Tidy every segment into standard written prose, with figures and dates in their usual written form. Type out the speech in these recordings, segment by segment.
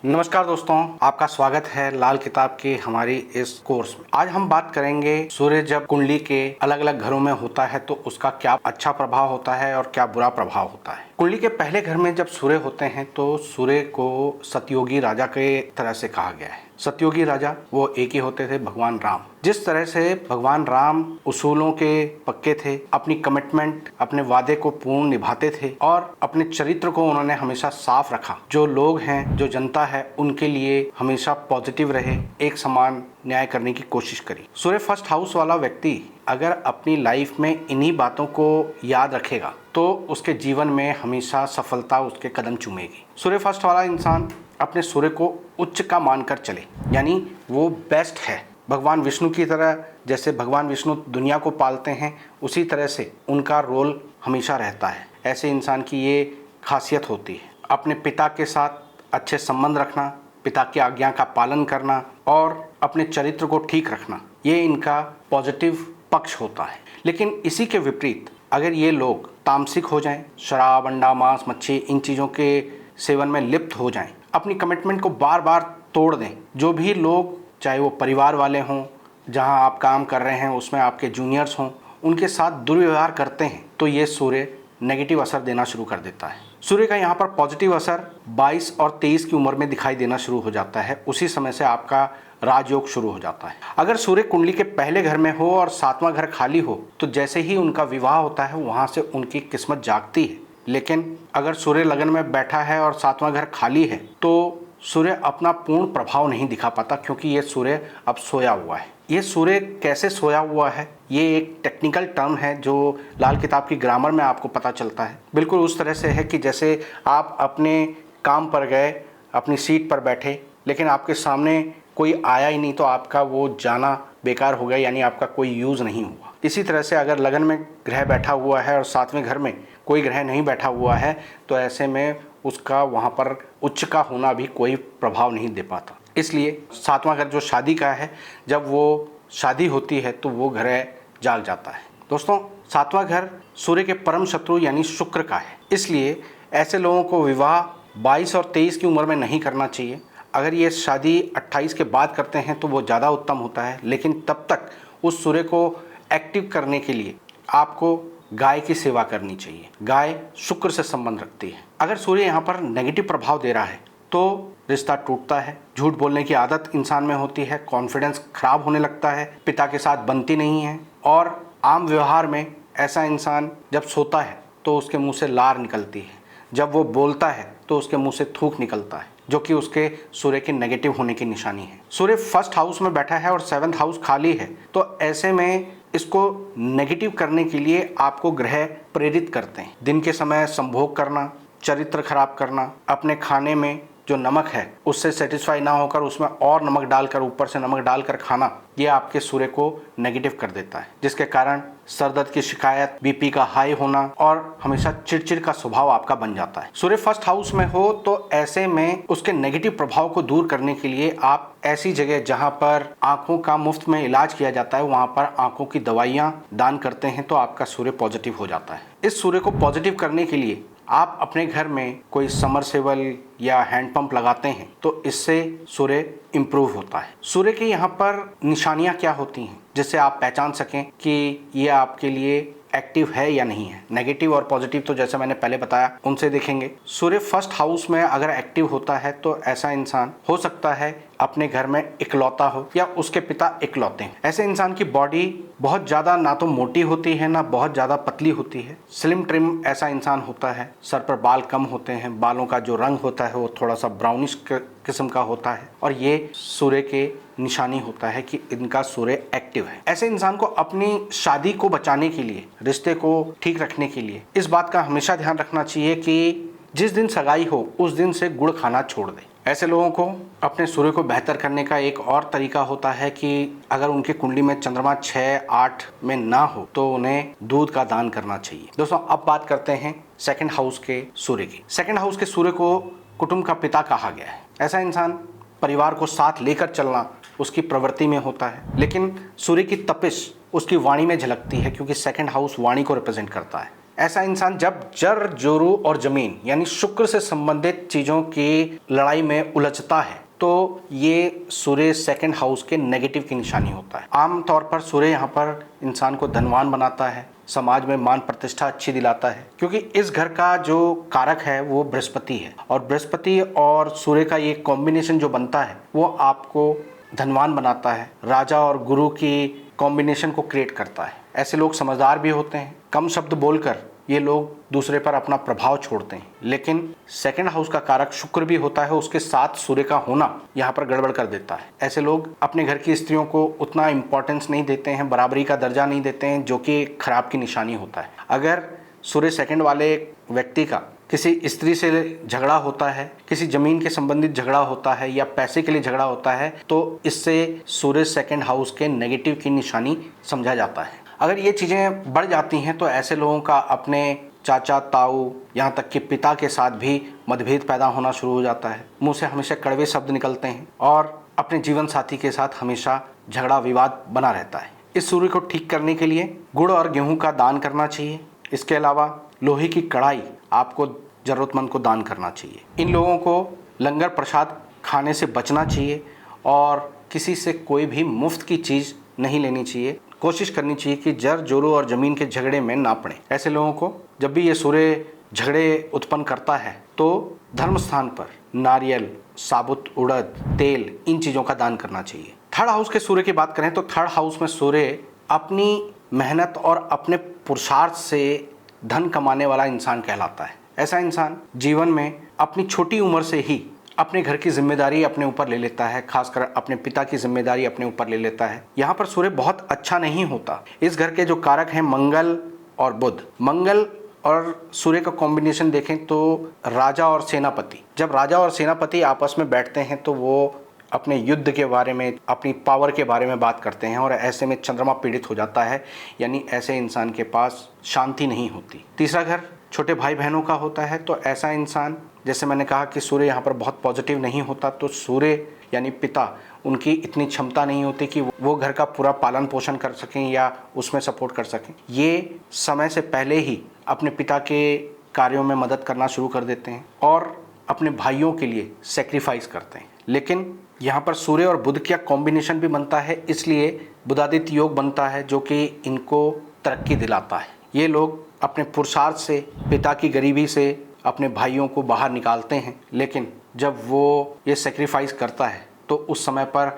नमस्कार दोस्तों, आपका स्वागत है लाल किताब की हमारी इस कोर्स में। आज हम बात करेंगे सूर्य जब कुंडली के अलग अलग घरों में होता है तो उसका क्या अच्छा प्रभाव होता है और क्या बुरा प्रभाव होता है। कुंडली के पहले घर में जब सूर्य होते हैं तो सूर्य को सतयोगी राजा के तरह से कहा गया है। सतयोगी राजा वो एक ही होते थे, भगवान राम। जिस तरह से भगवान राम उसूलों के पक्के थे, अपनी कमिटमेंट, अपने वादे को पूर्ण निभाते थे और अपने चरित्र को उन्होंने हमेशा साफ रखा। जो लोग हैं, जो जनता है, उनके लिए हमेशा पॉजिटिव रहे, एक समान न्याय करने की कोशिश करी। सूर्य फर्स्ट हाउस वाला व्यक्ति अगर अपनी लाइफ में इन्हीं बातों को याद रखेगा तो उसके जीवन में हमेशा सफलता उसके कदम चूमेगी। सूर्य फर्स्ट वाला इंसान अपने सूर्य को उच्च का मानकर चले, यानी वो बेस्ट है। भगवान विष्णु की तरह, जैसे भगवान विष्णु दुनिया को पालते हैं, उसी तरह से उनका रोल हमेशा रहता है। ऐसे इंसान की ये खासियत होती है। अपने पिता के साथ अच्छे संबंध रखना, पिता की आज्ञा का पालन करना और अपने चरित्र को ठीक रखना, ये इनका पॉजिटिव पक्ष होता है। लेकिन इसी के विपरीत अगर ये लोग तामसिक हो जाएं, शराब, अंडा, मांस, मच्छी, इन चीज़ों के सेवन में लिप्त हो जाएं, अपनी कमिटमेंट को बार बार तोड़ दें, जो भी लोग, चाहे वो परिवार वाले हों, जहां आप काम कर रहे हैं उसमें आपके जूनियर्स हों, उनके साथ दुर्व्यवहार करते हैं, तो ये सूर्य नेगेटिव असर देना शुरू कर देता है। सूर्य का यहाँ पर पॉजिटिव असर 22 और 23 की उम्र में दिखाई देना शुरू हो जाता है। उसी समय से आपका राजयोग शुरू हो जाता है। अगर सूर्य कुंडली के पहले घर में हो और 7वां घर खाली हो तो जैसे ही उनका विवाह होता है वहां से उनकी किस्मत जागती है। लेकिन अगर सूर्य लगन में बैठा है और 7वां घर खाली है तो सूर्य अपना पूर्ण प्रभाव नहीं दिखा पाता, क्योंकि ये सूर्य अब सोया हुआ है। ये सूर्य कैसे सोया हुआ है, ये एक टेक्निकल टर्म है जो लाल किताब की ग्रामर में आपको पता चलता है। बिल्कुल उस तरह से है कि जैसे आप अपने काम पर गए, अपनी सीट पर बैठे, लेकिन आपके सामने कोई आया ही नहीं तो आपका वो जाना बेकार हो गया, यानी आपका कोई यूज़ नहीं हुआ। इसी तरह से अगर लगन में ग्रह बैठा हुआ है और 7वें घर में कोई ग्रह नहीं बैठा हुआ है तो ऐसे में उसका वहाँ पर उच्च का होना भी कोई प्रभाव नहीं दे पाता। इसलिए 7वां घर जो शादी का है, जब वो शादी होती है तो वो ग्रह जाग जाता है। दोस्तों, 7वां घर सूर्य के परम शत्रु यानी शुक्र का है। इसलिए ऐसे लोगों को विवाह 22 और 23 की उम्र में नहीं करना चाहिए। अगर ये शादी 28 के बाद करते हैं तो वो ज़्यादा उत्तम होता है। लेकिन तब तक उस सूर्य को एक्टिव करने के लिए आपको गाय की सेवा करनी चाहिए। गाय शुक्र से संबंध रखती है। अगर सूर्य यहाँ पर नेगेटिव प्रभाव दे रहा है तो रिश्ता टूटता है, झूठ बोलने की आदत इंसान में होती है, कॉन्फिडेंस खराब होने लगता है, पिता के साथ बनती नहीं है और आम व्यवहार में ऐसा इंसान जब सोता है तो उसके मुंह से लार निकलती है, जब वो बोलता है तो उसके मुंह से थूक निकलता है, जो कि उसके सूर्य के नेगेटिव होने की निशानी है। सूर्य फर्स्ट हाउस में बैठा है और 7th हाउस खाली है, तो ऐसे में इसको नेगेटिव करने के लिए आपको ग्रह प्रेरित करते हैं। दिन के समय संभोग करना, चरित्र खराब करना, अपने खाने में जो नमक है उससे सेटिस्फाई ना होकर उसमें और नमक डालकर, ऊपर से नमक डालकर खाना, ये आपके सूर्य को नेगेटिव कर देता है, जिसके कारण सर दर्द की शिकायत, बीपी का हाई होना और हमेशा चिड़चिड़ का स्वभाव आपका बन जाता है। सूर्य फर्स्ट हाउस में हो तो ऐसे में उसके नेगेटिव प्रभाव को दूर करने के लिए आप ऐसी जगह जहां पर आंखों का मुफ्त में इलाज किया जाता है वहां पर आंखों की दवाइयां दान करते हैं तो आपका सूर्य पॉजिटिव हो जाता है। इस सूर्य को पॉजिटिव करने के लिए आप अपने घर में कोई समरसेबल या हैंडपंप लगाते हैं तो इससे सूर्य इंप्रूव होता है। सूर्य की यहाँ पर निशानियाँ क्या होती हैं जिससे आप पहचान सकें कि ये आपके लिए एक्टिव है या नहीं है। नेगेटिव और पॉजिटिव तो जैसे मैंने पहले बताया उनसे देखेंगे। सूर्य फर्स्ट हाउस में अगर एक्टिव होता है तो ऐसा इंसान हो सकता है अपने घर में इकलौता हो या उसके पिता इकलौते हैं। ऐसे इंसान की बॉडी बहुत ज़्यादा ना तो मोटी होती है ना बहुत ज़्यादा पतली होती है, स्लिम ट्रिम ऐसा इंसान होता है। सर पर बाल कम होते हैं, बालों का जो रंग होता है वो थोड़ा सा ब्राउनिश किस्म का होता है और ये सूर्य के निशानी होता है कि इनका सूर्य एक्टिव है। ऐसे इंसान को अपनी शादी को बचाने के लिए, रिश्ते को ठीक रखने के लिए इस बात का हमेशा ध्यान रखना चाहिए कि जिस दिन सगाई हो उस दिन से गुड़ खाना छोड़ दे। ऐसे लोगों को अपने सूर्य को बेहतर करने का एक और तरीका होता है कि अगर उनकी कुंडली में चंद्रमा 6-8 में ना हो तो उन्हें दूध का दान करना चाहिए। दोस्तों, अब बात करते हैं 2nd हाउस के सूर्य की। 2nd हाउस के सूर्य को कुटुंब का पिता कहा गया है। ऐसा इंसान परिवार को साथ लेकर चलना उसकी प्रवृत्ति में होता है, लेकिन सूर्य की तपिश उसकी वाणी में झलकती है क्योंकि 2nd हाउस वाणी को रिप्रेजेंट करता है। ऐसा इंसान जब जर जोरू और जमीन यानी शुक्र से संबंधित चीजों की लड़ाई में उलझता है तो ये सूर्य सेकंड हाउस के नेगेटिव की निशानी होता है। आमतौर पर सूर्य यहाँ पर इंसान को धनवान बनाता है, समाज में मान प्रतिष्ठा अच्छी दिलाता है, क्योंकि इस घर का जो कारक है वो बृहस्पति है और बृहस्पति और सूर्य का ये कॉम्बिनेशन जो बनता है वो आपको धनवान बनाता है, राजा और गुरु की कॉम्बिनेशन को क्रिएट करता है। ऐसे लोग समझदार भी होते हैं, कम शब्द बोलकर ये लोग दूसरे पर अपना प्रभाव छोड़ते हैं, लेकिन सेकंड हाउस का कारक शुक्र भी होता है, उसके साथ सूर्य का होना यहाँ पर गड़बड़ कर देता है। ऐसे लोग अपने घर की स्त्रियों को उतना इंपॉर्टेंस नहीं देते हैं, बराबरी का दर्जा नहीं देते हैं, जो कि खराब की निशानी होता है। अगर सूर्य सेकंड वाले व्यक्ति का किसी स्त्री से झगड़ा होता है, किसी जमीन के संबंधित झगड़ा होता है या पैसे के लिए झगड़ा होता है, तो इससे सूर्य सेकंड हाउस के नेगेटिव की निशानी समझा जाता है। अगर ये चीज़ें बढ़ जाती हैं तो ऐसे लोगों का अपने चाचा, ताऊ, यहाँ तक कि पिता के साथ भी मतभेद पैदा होना शुरू हो जाता है। मुंह से हमेशा कड़वे शब्द निकलते हैं और अपने जीवन साथी के साथ हमेशा झगड़ा विवाद बना रहता है। इस सूर्य को ठीक करने के लिए गुड़ और गेहूं का दान करना चाहिए। इसके अलावा लोहे की कढ़ाई आपको ज़रूरतमंद को दान करना चाहिए। इन लोगों को लंगर प्रसाद खाने से बचना चाहिए और किसी से कोई भी मुफ्त की चीज़ नहीं लेनी चाहिए। कोशिश करनी चाहिए कि जर जोरू और ज़मीन के झगड़े में ना पड़े। ऐसे लोगों को जब भी ये सूर्य झगड़े उत्पन्न करता है तो धर्म स्थान पर नारियल, साबुत उड़द, तेल, इन चीज़ों का दान करना चाहिए। थर्ड हाउस के सूर्य की बात करें तो थर्ड हाउस में सूर्य अपनी मेहनत और अपने पुरुषार्थ से धन कमाने वाला इंसान कहलाता है। ऐसा इंसान जीवन में अपनी छोटी उम्र से ही अपने घर की जिम्मेदारी अपने ऊपर ले लेता है, खासकर अपने पिता की जिम्मेदारी अपने ऊपर ले लेता है। यहाँ पर सूर्य बहुत अच्छा नहीं होता। इस घर के जो कारक हैं मंगल और बुध, मंगल और सूर्य का कॉम्बिनेशन देखें तो राजा और सेनापति, जब राजा और सेनापति आपस में बैठते हैं तो वो अपने युद्ध के बारे में, अपनी पावर के बारे में बात करते हैं और ऐसे में चंद्रमा पीड़ित हो जाता है, यानी ऐसे इंसान के पास शांति नहीं होती। तीसरा घर छोटे भाई बहनों का होता है, तो ऐसा इंसान, जैसे मैंने कहा कि सूर्य यहाँ पर बहुत पॉजिटिव नहीं होता, तो सूर्य यानी पिता, उनकी इतनी क्षमता नहीं होती कि वो घर का पूरा पालन पोषण कर सकें या उसमें सपोर्ट कर सकें। ये समय से पहले ही अपने पिता के कार्यों में मदद करना शुरू कर देते हैं और अपने भाइयों के लिए सेक्रीफाइस करते हैं। लेकिन यहाँ पर सूर्य और बुध का कॉम्बिनेशन भी बनता है, इसलिए बुधादित्य योग बनता है जो कि इनको तरक्की दिलाता है। ये लोग अपने पुरुषार्थ से, पिता की गरीबी से अपने भाइयों को बाहर निकालते हैं, लेकिन जब वो ये सेक्रीफाइस करता है तो उस समय पर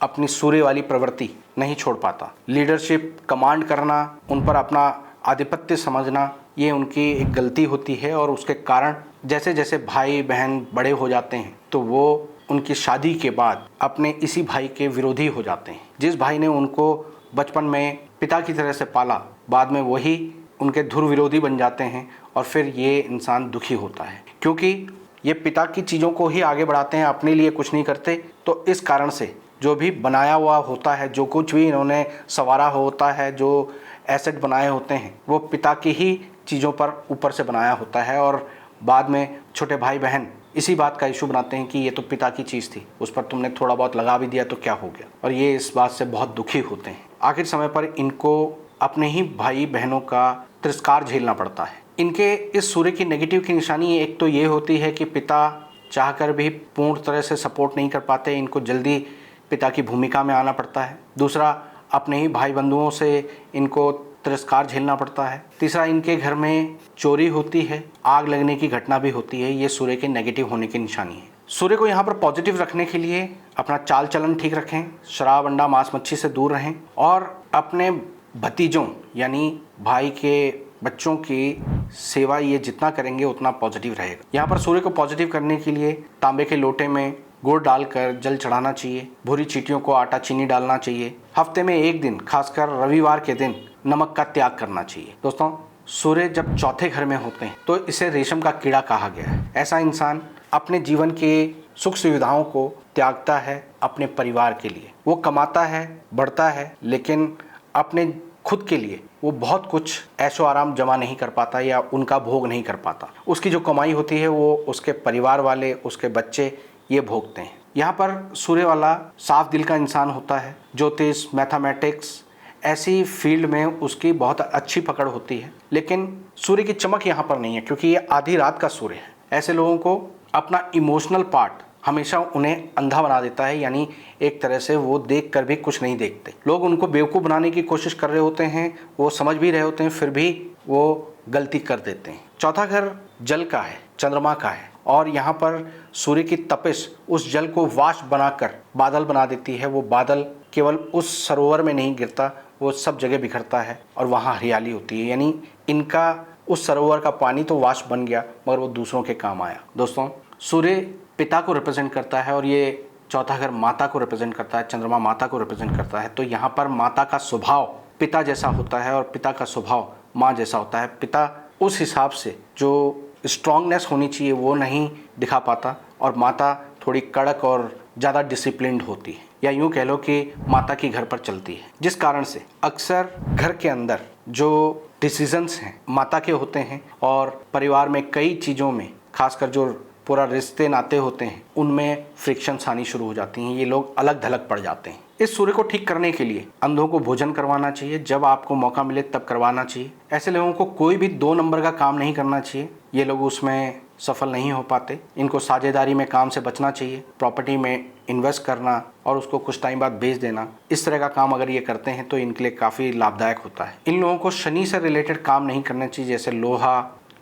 अपनी सूर्य वाली प्रवृत्ति नहीं छोड़ पाता। लीडरशिप, कमांड करना, उन पर अपना आधिपत्य समझना, ये उनकी एक गलती होती है और उसके कारण जैसे जैसे भाई बहन बड़े हो जाते हैं तो वो उनकी शादी के बाद अपने इसी भाई के विरोधी हो जाते हैं। जिस भाई ने उनको बचपन में पिता की तरह से पाला, बाद में वही उनके धुर विरोधी बन जाते हैं और फिर ये इंसान दुखी होता है, क्योंकि ये पिता की चीज़ों को ही आगे बढ़ाते हैं, अपने लिए कुछ नहीं करते। तो इस कारण से जो भी बनाया हुआ होता है, जो कुछ भी इन्होंने संवारा होता है, जो एसेट बनाए होते हैं, वो पिता की ही चीज़ों पर ऊपर से बनाया होता है और बाद में छोटे भाई बहन इसी बात का इशू बनाते हैं कि ये तो पिता की चीज़ थी, उस पर तुमने थोड़ा बहुत लगा भी दिया तो क्या हो गया, और ये इस बात से बहुत दुखी होते हैं। आखिर समय पर इनको अपने ही भाई बहनों का तिरस्कार झेलना पड़ता है। इनके इस सूर्य की नेगेटिव की निशानी एक तो ये होती है कि पिता चाहकर भी पूर्ण तरह से सपोर्ट नहीं कर पाते, इनको जल्दी पिता की भूमिका में आना पड़ता है। दूसरा, अपने ही भाई बंधुओं से इनको तिरस्कार झेलना पड़ता है। तीसरा, इनके घर में चोरी होती है, आग लगने की घटना भी होती है। ये सूर्य के नेगेटिव होने की निशानी है। सूर्य को यहाँ पर पॉजिटिव रखने के लिए अपना चाल चलन ठीक रखें, शराब, अंडा, मांस, मच्छी से दूर रहें और अपने भतीजों यानी भाई के बच्चों की सेवा ये जितना करेंगे उतना पॉजिटिव रहेगा। यहाँ पर सूर्य को पॉजिटिव करने के लिए तांबे के लोटे में गुड़ डालकर जल चढ़ाना चाहिए। भूरी चींटियों को आटा चीनी डालना चाहिए। हफ्ते में एक दिन, खासकर रविवार के दिन, नमक का त्याग करना चाहिए। दोस्तों, सूर्य जब चौथे घर में होते हैं तो इसे रेशम का कीड़ा कहा गया है। ऐसा इंसान अपने जीवन के सुख सुविधाओं को त्यागता है अपने परिवार के लिए। वो कमाता है, बढ़ता है, लेकिन अपने खुद के लिए वो बहुत कुछ ऐशो आराम जमा नहीं कर पाता या उनका भोग नहीं कर पाता। उसकी जो कमाई होती है वो उसके परिवार वाले, उसके बच्चे ये भोगते हैं। यहाँ पर सूर्य वाला साफ दिल का इंसान होता है। ज्योतिष, मैथमेटिक्स, ऐसी फील्ड में उसकी बहुत अच्छी पकड़ होती है। लेकिन सूर्य की चमक यहाँ पर नहीं है, क्योंकि ये आधी रात का सूर्य है। ऐसे लोगों को अपना इमोशनल पार्ट हमेशा उन्हें अंधा बना देता है, यानी एक तरह से वो देख कर भी कुछ नहीं देखते। लोग उनको बेवकूफ़ बनाने की कोशिश कर रहे होते हैं, वो समझ भी रहे होते हैं, फिर भी वो गलती कर देते हैं। चौथा घर जल का है, चंद्रमा का है, और यहाँ पर सूर्य की तपिश उस जल को वाष्प बनाकर बादल बना देती है। वो बादल केवल उस सरोवर में नहीं गिरता, वो सब जगह बिखरता है और वहाँ हरियाली होती है। यानी इनका उस सरोवर का पानी तो वाष्प बन गया, मगर वो दूसरों के काम आया। दोस्तों, सूर्य पिता को रिप्रेजेंट करता है और ये चौथा घर माता को रिप्रेजेंट करता है, चंद्रमा माता को रिप्रेजेंट करता है। तो यहाँ पर माता का स्वभाव पिता जैसा होता है और पिता का स्वभाव माँ जैसा होता है। पिता उस हिसाब से जो स्ट्रांगनेस होनी चाहिए वो नहीं दिखा पाता, और माता थोड़ी कड़क और ज़्यादा डिसिप्लिन्ड होती है, या यूँ कह लो कि माता की घर पर चलती है। जिस कारण से अक्सर घर के अंदर जो डिसीजंस हैं माता के होते हैं, और परिवार में कई चीज़ों में, खासकर जो पूरा रिश्ते नाते होते हैं, उनमें फ्रिक्शंस आनी शुरू हो जाती हैं। ये लोग अलग थलग पड़ जाते हैं। इस सूर्य को ठीक करने के लिए अंधों को भोजन करवाना चाहिए, जब आपको मौका मिले तब करवाना चाहिए। ऐसे लोगों को कोई भी 2 नंबर का काम नहीं करना चाहिए, ये लोग उसमें सफल नहीं हो पाते। इनको साझेदारी में काम से बचना चाहिए, प्रॉपर्टी में इन्वेस्ट करना और उसको कुछ टाइम बाद बेच देना, इस तरह का काम अगर ये करते हैं तो इनके लिए काफ़ी लाभदायक होता है। इन लोगों को शनि से रिलेटेड काम नहीं करना चाहिए, जैसे लोहा,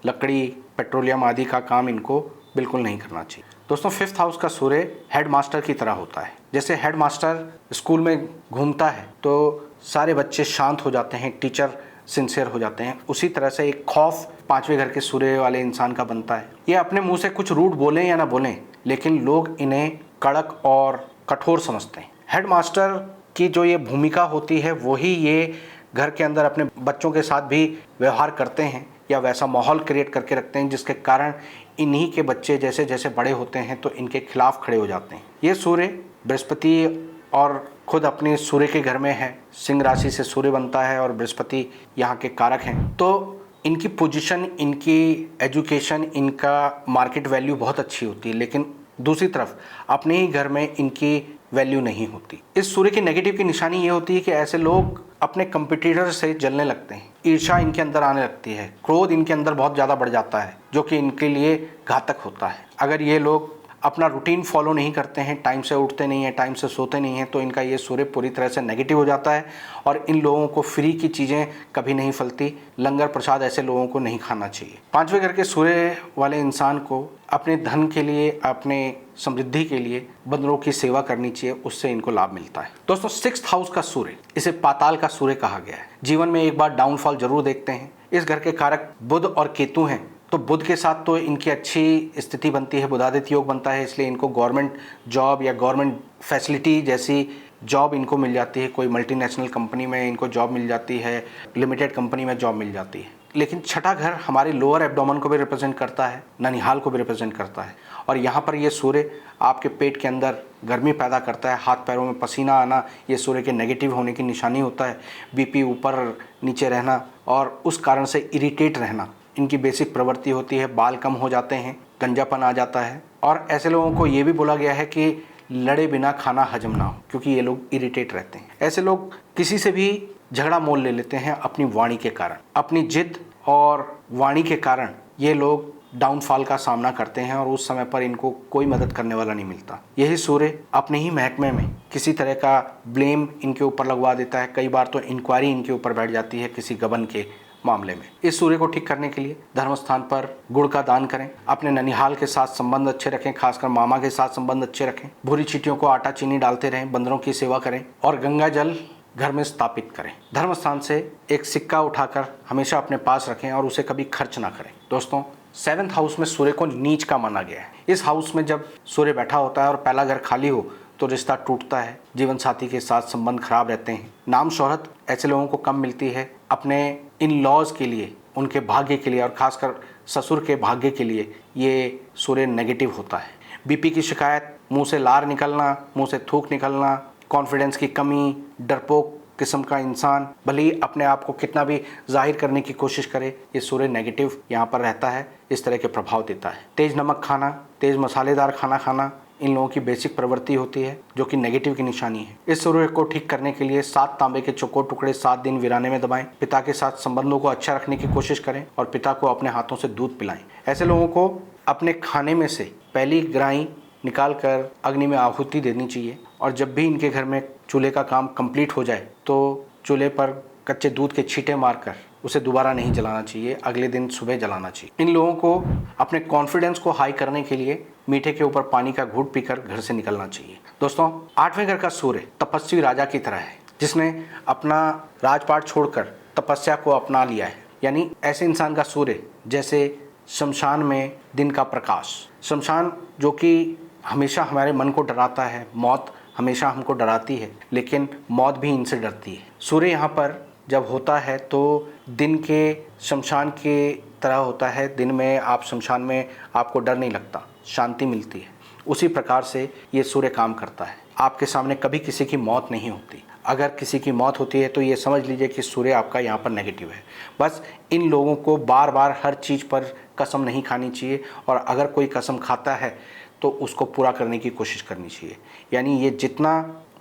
लकड़ी, पेट्रोलियम आदि का काम इनको बिल्कुल नहीं करना चाहिए। दोस्तों, 5th हाउस का सूर्य हेड मास्टर की तरह होता है। जैसे हेड मास्टर स्कूल में घूमता है तो सारे बच्चे शांत हो जाते हैं, टीचर सिंसियर हो जाते हैं, उसी तरह से एक खौफ 5वें घर के सूर्य वाले इंसान का बनता है। ये अपने मुंह से कुछ रूड बोलें या ना बोलें, लेकिन लोग इन्हें कड़क और कठोर समझते हैं। हेड मास्टर की जो ये भूमिका होती है, वही ये घर के अंदर अपने बच्चों के साथ भी व्यवहार करते हैं, या वैसा माहौल क्रिएट करके रखते हैं जिसके कारण इन्हीं के बच्चे जैसे जैसे बड़े होते हैं तो इनके खिलाफ खड़े हो जाते हैं। ये सूर्य बृहस्पति और खुद अपने सूर्य के घर में है, सिंह राशि से सूर्य बनता है और बृहस्पति यहाँ के कारक हैं। तो इनकी पोजीशन, इनकी एजुकेशन, इनका मार्केट वैल्यू बहुत अच्छी होती है, लेकिन दूसरी तरफ अपने ही घर में इनकी वैल्यू नहीं होती। इस सूर्य की नेगेटिव की निशानी ये होती है कि ऐसे लोग अपने कंपटीटर से जलने लगते हैं, ईर्ष्या इनके अंदर आने लगती है, क्रोध इनके अंदर बहुत ज़्यादा बढ़ जाता है, जो कि इनके लिए घातक होता है। अगर ये लोग अपना रूटीन फॉलो नहीं करते हैं, टाइम से उठते नहीं हैं, टाइम से सोते नहीं हैं, तो इनका ये सूर्य पूरी तरह से नेगेटिव हो जाता है और इन लोगों को फ्री की चीज़ें कभी नहीं फलती। लंगर प्रसाद ऐसे लोगों को नहीं खाना चाहिए। 5वें घर के सूर्य वाले इंसान को अपने धन के लिए, अपने समृद्धि के लिए बंदरों की सेवा करनी चाहिए, उससे इनको लाभ मिलता है। दोस्तों, 6th हाउस का सूर्य, इसे पाताल का सूर्य कहा गया है। जीवन में एक बार डाउनफॉल जरूर देखते हैं। इस घर के कारक बुध और केतु हैं, तो बुध के साथ तो इनकी अच्छी स्थिति बनती है, बुधादित्य योग बनता है, इसलिए इनको गवर्नमेंट जॉब या गवर्नमेंट फैसिलिटी जैसी जॉब इनको मिल जाती है। कोई मल्टीनेशनल कंपनी में इनको जॉब मिल जाती है, लिमिटेड कंपनी में जॉब मिल जाती है। लेकिन छठा घर हमारे लोअर एब्डोमेन को भी रिप्रेजेंट करता है, ननिहाल को भी रिप्रेजेंट करता है, और यहाँ पर ये सूर्य आपके पेट के अंदर गर्मी पैदा करता है, हाथ पैरों में पसीना आना, ये सूर्य के नेगेटिव होने की निशानी होता है। बीपी ऊपर नीचे रहना और उस कारण से इरिटेट रहना इनकी बेसिक प्रवृत्ति होती है। बाल कम हो जाते हैं, गंजापन आ जाता है, और ऐसे लोगों को ये भी बोला गया है कि लड़े बिना खाना हजम ना हो, क्योंकि ये लोग इरिटेट रहते हैं। ऐसे लोग किसी से भी झगड़ा मोल ले लेते हैं अपनी वाणी के कारण। अपनी जिद और वाणी के कारण ये लोग डाउनफॉल का सामना करते हैं और उस समय पर इनको कोई मदद करने वाला नहीं मिलता। यही सूर्य अपने ही महकमे में किसी तरह का ब्लेम इनके ऊपर लगवा देता है। कई बार तो इंक्वायरी इनके ऊपर बैठ जाती है किसी गबन के मामले में। इस सूर्य को ठीक करने के लिए धर्म स्थान पर गुड़ का दान करें, अपने ननिहाल के साथ संबंध अच्छे रखें, खासकर मामा के साथ संबंध अच्छे रखें, भूरी चींटियों को आटा चीनी डालते रहें, बंदरों की सेवा करें और गंगा जल घर में स्थापित करें। धर्म स्थान से एक सिक्का उठाकर हमेशा अपने पास रखें और उसे कभी खर्च ना करें। दोस्तों, 7th हाउस में सूर्य को नीच का माना गया है। इस हाउस में जब सूर्य बैठा होता है और पहला घर खाली हो तो रिश्ता टूटता है, जीवन साथी के साथ संबंध खराब रहते हैं, नाम शोहरत ऐसे लोगों को कम मिलती है। अपने इन लॉज के लिए, उनके भाग्य के लिए और खासकर ससुर के भाग्य के लिए ये सूर्य नेगेटिव होता है। बीपी की शिकायत, मुंह से लार निकलना, मुंह से थूक निकलना, कॉन्फिडेंस की कमी, डरपोक किस्म का इंसान भले ही अपने आप को कितना भी जाहिर करने की कोशिश करे, ये सूर्य नेगेटिव यहाँ पर रहता है, इस तरह के प्रभाव देता है। तेज नमक खाना, तेज मसालेदार खाना खाना, इन लोगों की बेसिक प्रवृत्ति होती है जो कि नेगेटिव की निशानी है। इस सूर्य को ठीक करने के लिए 7 तांबे के चौकोर टुकड़े 7 दिन वीराने में दबाएं। पिता के साथ संबंधों को अच्छा रखने की कोशिश करें और पिता को अपने हाथों से दूध पिलाएं। ऐसे लोगों को अपने खाने में से पहली ग्राही निकाल कर अग्नि में आहुति देनी चाहिए और जब भी इनके घर में चूल्हे का काम कंप्लीट हो जाए तो चूल्हे पर कच्चे दूध के छींटे मारकर उसे दोबारा नहीं जलाना चाहिए, अगले दिन सुबह जलाना चाहिए। इन लोगों को अपने कॉन्फिडेंस को हाई करने के लिए मीठे के ऊपर पानी का घूंट पीकर घर से निकलना चाहिए। दोस्तों, 8वें घर का सूर्य तपस्वी राजा की तरह है जिसने अपना राजपाट छोड़कर तपस्या को अपना लिया है। यानी ऐसे इंसान का सूर्य जैसे शमशान में दिन का प्रकाश। शमशान जो कि हमेशा हमारे मन को डराता है, मौत हमेशा हमको डराती है, लेकिन मौत भी इनसे डरती है। सूर्य यहाँ पर जब होता है तो दिन के शमशान के तरह होता है। दिन में आप शमशान में आपको डर नहीं लगता, शांति मिलती है। उसी प्रकार से ये सूर्य काम करता है। आपके सामने कभी किसी की मौत नहीं होती। अगर किसी की मौत होती है तो ये समझ लीजिए कि सूर्य आपका यहाँ पर नेगेटिव है। बस इन लोगों को बार बार हर चीज़ पर कसम नहीं खानी चाहिए और अगर कोई कसम खाता है तो उसको पूरा करने की कोशिश करनी चाहिए। यानी ये जितना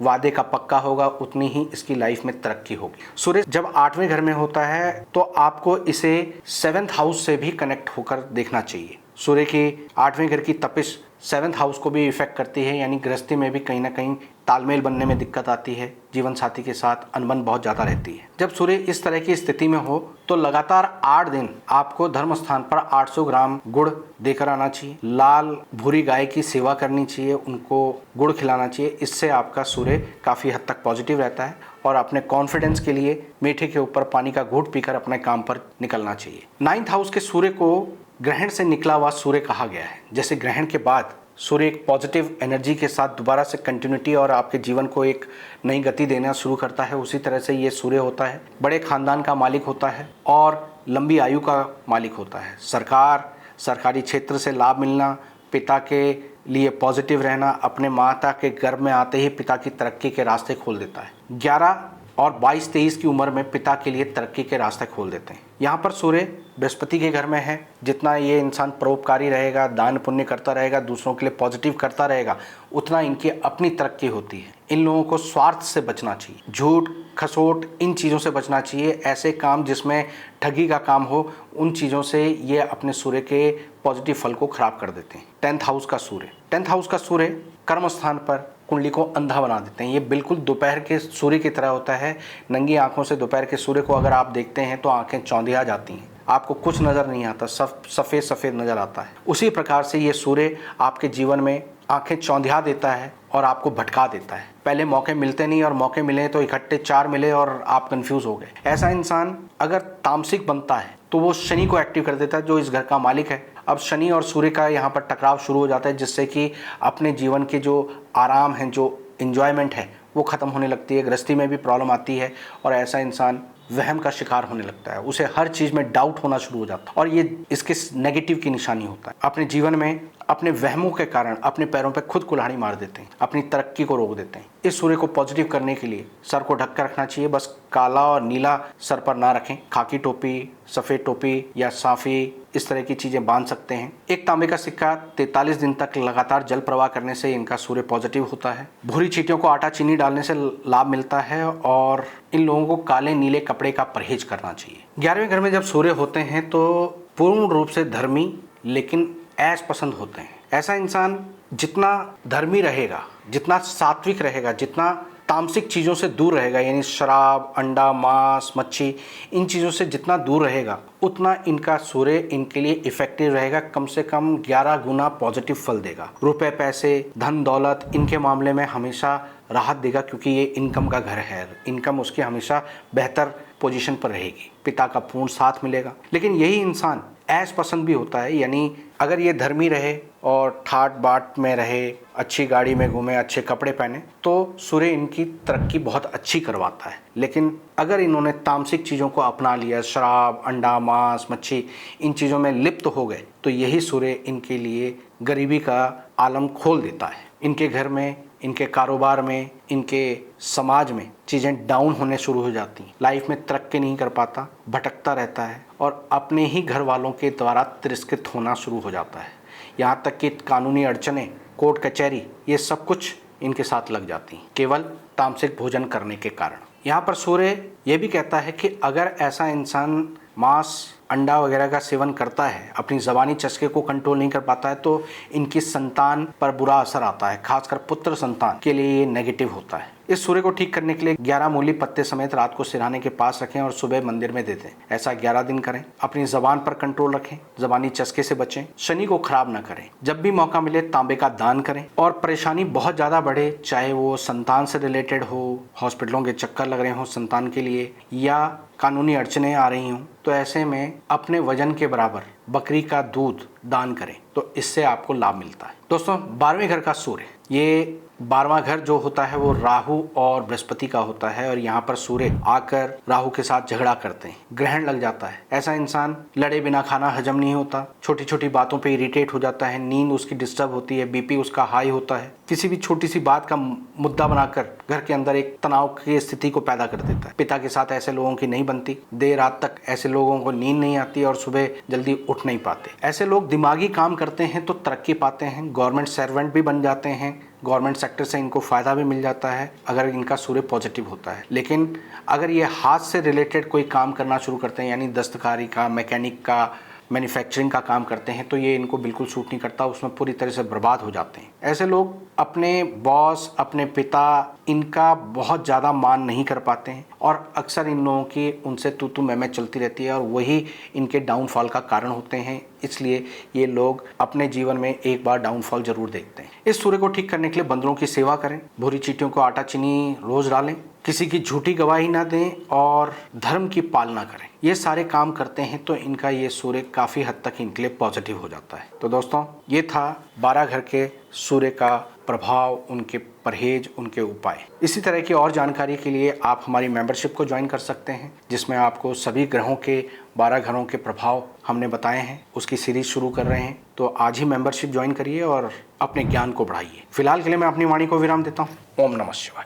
वादे का पक्का होगा उतनी ही इसकी लाइफ में तरक्की होगी। सूर्य जब 8वें घर में होता है तो आपको इसे 7th हाउस से भी कनेक्ट होकर देखना चाहिए। सूर्य की 8वें घर की तपिश 7th हाउस को भी इफेक्ट करती है, यानी गृहस्थी में भी कहीं ना कहीं तालमेल बनने में दिक्कत आती है। जीवन साथी के साथ अनबन बहुत ज़्यादा रहती है। जब सूर्य इस तरह की स्थिति में हो तो लगातार 8 दिन आपको धर्म स्थान पर 800 ग्राम गुड़ देकर आना चाहिए। लाल भूरी गाय की सेवा करनी चाहिए, उनको गुड़ खिलाना चाहिए। इससे आपका सूर्य काफ़ी हद तक पॉजिटिव रहता है और अपने कॉन्फिडेंस के लिए मीठे के ऊपर पानी का घूंट पीकर अपने काम पर निकलना चाहिए। 9th हाउस के सूर्य को ग्रहण से निकला हुआ सूर्य कहा गया है। जैसे ग्रहण के बाद सूर्य एक पॉजिटिव एनर्जी के साथ दोबारा से कंटिन्यूटी और आपके जीवन को एक नई गति देना शुरू करता है, उसी तरह से ये सूर्य होता है। बड़े खानदान का मालिक होता है और लंबी आयु का मालिक होता है। सरकारी क्षेत्र से लाभ मिलना, पिता के लिए पॉजिटिव रहना, अपने माता के गर्भ में आते ही पिता की तरक्की के रास्ते खोल देता है। 11 और 22-23 की उम्र में पिता के लिए तरक्की के रास्ते खोल देते हैं। यहाँ पर सूर्य बृहस्पति के घर में है। जितना ये इंसान परोपकारी रहेगा, दान पुण्य करता रहेगा, दूसरों के लिए पॉजिटिव करता रहेगा, उतना इनकी अपनी तरक्की होती है। इन लोगों को स्वार्थ से बचना चाहिए, झूठ खसोट इन चीज़ों से बचना चाहिए। ऐसे काम जिसमें ठगी का काम हो, उन चीज़ों से ये अपने सूर्य के पॉजिटिव फल को खराब कर देते हैं। 10th हाउस का सूर्य कर्म स्थान पर कुंडली को अंधा बना देते हैं। ये बिल्कुल दोपहर के सूर्य की तरह होता है। नंगी आंखों से दोपहर के सूर्य को अगर आप देखते हैं तो आंखें चौंधिया जाती हैं, आपको कुछ नज़र नहीं आता, सब सफ़ेद सफ़ेद नज़र आता है। उसी प्रकार से ये सूर्य आपके जीवन में आंखें चौंधिया देता है और आपको भटका देता है। पहले मौके मिलते नहीं और मौके मिले तो इकट्ठे 4 मिले और आप कंफ्यूज हो गए। ऐसा इंसान अगर तामसिक बनता है तो वो शनि को एक्टिव कर देता है जो इस घर का मालिक है। अब शनि और सूर्य का यहाँ पर टकराव शुरू हो जाता है, जिससे कि अपने जीवन के जो आराम है, जो इंजॉयमेंट है, वो ख़त्म होने लगती है। गृहस्थी में भी प्रॉब्लम आती है और ऐसा इंसान वहम का शिकार होने लगता है। उसे हर चीज़ में डाउट होना शुरू हो जाता है और ये इसके नेगेटिव की निशानी होता है। अपने जीवन में अपने वहमों के कारण अपने पैरों पर खुद कुल्हाड़ी मार देते हैं, अपनी तरक्की को रोक देते हैं। इस सूर्य को पॉजिटिव करने के लिए सर को ढक कर रखना चाहिए। बस काला और नीला सर पर ना रखें, खाकी टोपी, सफ़ेद टोपी या साफ़ी, इस तरह की चीज़ें बांध सकते हैं। एक तांबे का सिक्का 43 दिन तक लगातार जल प्रवाह करने से इनका सूर्य पॉजिटिव होता है। भूरी चींटियों को आटा चीनी डालने से लाभ मिलता है और इन लोगों को काले नीले कपड़े का परहेज करना चाहिए। 11वें घर में जब सूर्य होते हैं तो पूर्ण रूप से धर्मी लेकिन ऐश पसंद होते हैं। ऐसा इंसान जितना धर्मी रहेगा, जितना सात्विक रहेगा, जितना तामसिक चीज़ों से दूर रहेगा, यानी शराब, अंडा, मांस, मच्छी, इन चीज़ों से जितना दूर रहेगा, उतना इनका सूर्य इनके लिए इफेक्टिव रहेगा। कम से कम 11 गुना पॉजिटिव फल देगा। रुपए, पैसे, धन दौलत, इनके मामले में हमेशा राहत देगा क्योंकि ये इनकम का घर है। इनकम उसकी हमेशा बेहतर पोजीशन पर रहेगी, पिता का पूर्ण साथ मिलेगा। लेकिन यही इंसान ऐश पसंद भी होता है, यानी अगर ये धर्मी रहे और ठाट बाट में रहे, अच्छी गाड़ी में घूमे, अच्छे कपड़े पहने, तो सूर्य इनकी तरक्की बहुत अच्छी करवाता है। लेकिन अगर इन्होंने तामसिक चीज़ों को अपना लिया, शराब, अंडा, मांस, मच्छी, इन चीज़ों में लिप्त हो गए, तो यही सूर्य इनके लिए गरीबी का आलम खोल देता है। इनके घर में, इनके कारोबार में, इनके समाज में चीज़ें डाउन होने शुरू हो जाती हैं। लाइफ में तरक्की नहीं कर पाता, भटकता रहता है और अपने ही घर वालों के द्वारा तिरस्कृत होना शुरू हो जाता है। यहाँ तक कि कानूनी अड़चनें कोर्ट कचहरी, ये सब कुछ इनके साथ लग जाती हैं केवल तामसिक भोजन करने के कारण। यहाँ पर सूर्य ये भी कहता है कि अगर ऐसा इंसान मांस, अंडा वगैरह का सेवन करता है, अपनी ज़बानी चस्के को कंट्रोल नहीं कर पाता है, तो इनकी संतान पर बुरा असर आता है। खासकर पुत्र संतान के लिए ये नेगेटिव होता है। इस सूर्य को ठीक करने के लिए 11 मूली पत्ते समेत रात को सिरहाने के पास रखें और सुबह मंदिर में दे दें। ऐसा 11 दिन करें। अपनी ज़बान पर कंट्रोल रखें, ज़बानी चस्के से बचें, शनि को खराब न करें। जब भी मौका मिले तांबे का दान करें। और परेशानी बहुत ज़्यादा बढ़े, चाहे वो संतान से रिलेटेड हो, हॉस्पिटलों के चक्कर लग रहे हों संतान के लिए, या कानूनी अड़चने आ रही हों, तो ऐसे में अपने वजन के बराबर बकरी का दूध दान करें, तो इससे आपको लाभ मिलता है। दोस्तों, 12वें घर का सूर्य, ये 12वां घर जो होता है वो राहु और बृहस्पति का होता है, और यहाँ पर सूर्य आकर राहु के साथ झगड़ा करते हैं, ग्रहण लग जाता है। ऐसा इंसान लड़े बिना खाना हजम नहीं होता, छोटी छोटी बातों पे इरिटेट हो जाता है, नींद उसकी डिस्टर्ब होती है, बीपी उसका हाई होता है, किसी भी छोटी सी बात का मुद्दा बनाकर घर के अंदर एक तनाव की स्थिति को पैदा कर देता है। पिता के साथ ऐसे लोगों की नहीं बनती, देर रात तक ऐसे लोगों को नींद नहीं आती और सुबह जल्दी उठ नहीं पाते। ऐसे लोग दिमागी काम करते हैं तो तरक्की पाते हैं, गवर्नमेंट सर्वेंट भी बन जाते हैं, गवर्नमेंट सेक्टर से इनको फ़ायदा भी मिल जाता है अगर इनका सूर्य पॉजिटिव होता है। लेकिन अगर ये हाथ से रिलेटेड कोई काम करना शुरू करते हैं, यानी दस्तकारी का, मैकेनिक का, मैन्युफैक्चरिंग का काम करते हैं, तो ये इनको बिल्कुल सूट नहीं करता, उसमें पूरी तरह से बर्बाद हो जाते हैं। ऐसे लोग अपने बॉस, अपने पिता, इनका बहुत ज़्यादा मान नहीं कर पाते हैं, और अक्सर इन लोगों की उनसे तू मैं चलती रहती है, और वही इनके डाउनफॉल का कारण होते हैं। इसलिए ये लोग अपने जीवन में एक बार डाउनफॉल जरूर देखते हैं। इस सूर्य को ठीक करने के लिए बंदरों की सेवा करें, भूरी चींटियों को आटा चीनी रोज डालें, किसी की झूठी गवाही ना दें, और धर्म की पालना करें। ये सारे काम करते हैं तो इनका ये सूर्य काफ़ी हद तक इनके लिए पॉजिटिव हो जाता है। तो दोस्तों, ये था 12 घर के सूर्य का प्रभाव, उनके परहेज, उनके उपाय। इसी तरह की और जानकारी के लिए आप हमारी मेंबरशिप को ज्वाइन कर सकते हैं, जिसमें आपको सभी ग्रहों के 12 घरों के प्रभाव हमने बताए हैं, उसकी सीरीज शुरू कर रहे हैं। तो आज ही मेंबरशिप ज्वाइन करिए और अपने ज्ञान को बढ़ाइए। फिलहाल के लिए मैं अपनी वाणी को विराम देता हूँ। ओम नमः शिवाय।